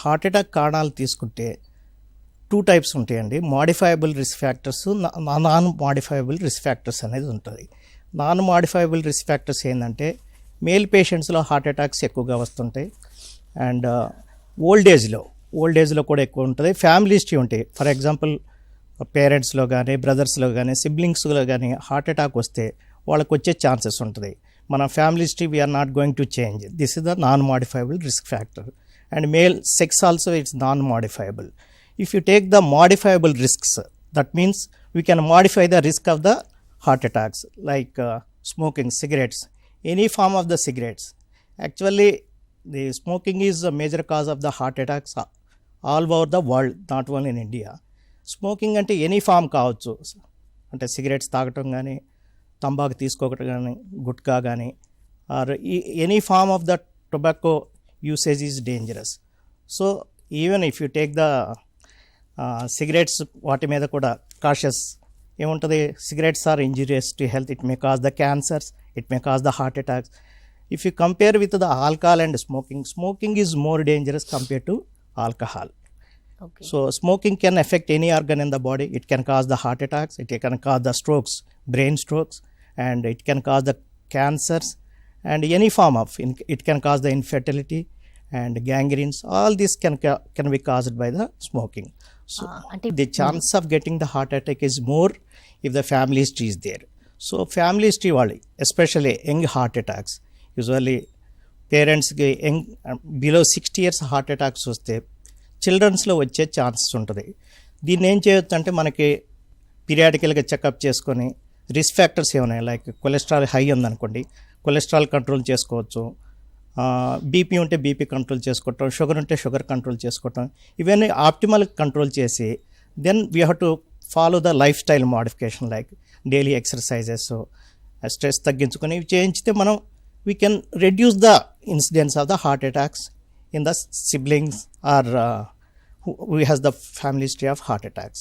Heart attack కారణాలు తీసుకుంటే 2 types ఉంటాయండి. Modifiable risk factors, non modifiable risk factors అనేది ఉంటుంది. నాన్ మోడిఫైయబుల్ రిస్క్ ఫ్యాక్టర్స్ ఏంటంటే మేల్ పేషెంట్స్లో హార్ట్ అటాక్స్ ఎక్కువగా వస్తుంటాయి. అండ్ ఓల్డ్ ఏజ్లో కూడా ఎక్కువ ఉంటుంది. ఫ్యామిలీ హిస్టరీ ఉంటాయి. ఫర్ ఎగ్జాంపుల్ పేరెంట్స్లో కానీ, బ్రదర్స్లో కానీ, సిబ్లింగ్స్లో కానీ హార్ట్ అటాక్ వస్తే వాళ్ళకు వచ్చే ఛాన్సెస్ ఉంటుంది. మన family history we're not going to change. This is the non modifiable risk factor. And male sex also it's non modifiable. If you take the modifiable risks, that means we can modify the risk of the heart attacks, like smoking, cigarettes, any form of the cigarettes. Actually, the smoking is a major cause of the heart attacks all over the world, not only in India. Smoking అంటే any form కావచ్చు, అంటే cigarettes తాగటం కానీ, తంబాకు తీసుకోవటం కానీ, గుట్కా కానీ, or any form of the tobacco usage is dangerous. So even if you take the cigarettes, వాటి మీద కూడా కాషియస్ ఏముంటుంది. Cigarettes are injurious to health. It may cause the cancers, it may cause the heart attacks. If you compare with the alcohol and smoking is more dangerous compare to alcohol. So smoking can affect any organ in the body. It can cause the heart attacks, it can cause the strokes, brain strokes, and it can cause the cancers, and any form of it can cause the infertility and gangrenes. All this can be caused by the smoking. So the chance of getting the heart attack is more if the family history is there. So family history valli, especially young heart attacks, usually parents ki young below 60 years heart attacks వస్తే చిల్డ్రన్స్లో వచ్చే chances ఉంటుంది. దీన్ని ఏం చేయొచ్చు అంటే మనకి పీరియాడికల్గా checkup చేసుకొని రిస్క్ ఫ్యాక్టర్స్ ఏమన్నాయి, లైక్ కొలెస్ట్రాల్ హై ఉందనుకోండి, కొలెస్ట్రాల్ కంట్రోల్ చేసుకోవచ్చు. బీపీ ఉంటే బీపీ కంట్రోల్ చేసుకోవటం, షుగర్ ఉంటే షుగర్ కంట్రోల్ చేసుకోవటం, ఇవన్నీ ఆప్టిమల్ కంట్రోల్ చేసి then we have to follow the lifestyle modification, like daily exercises, stress తగ్గించుకొని ఇవి చేయించితే మనం we can reduce the incidence of the heart attacks in the siblings or who has the family history of heart attacks.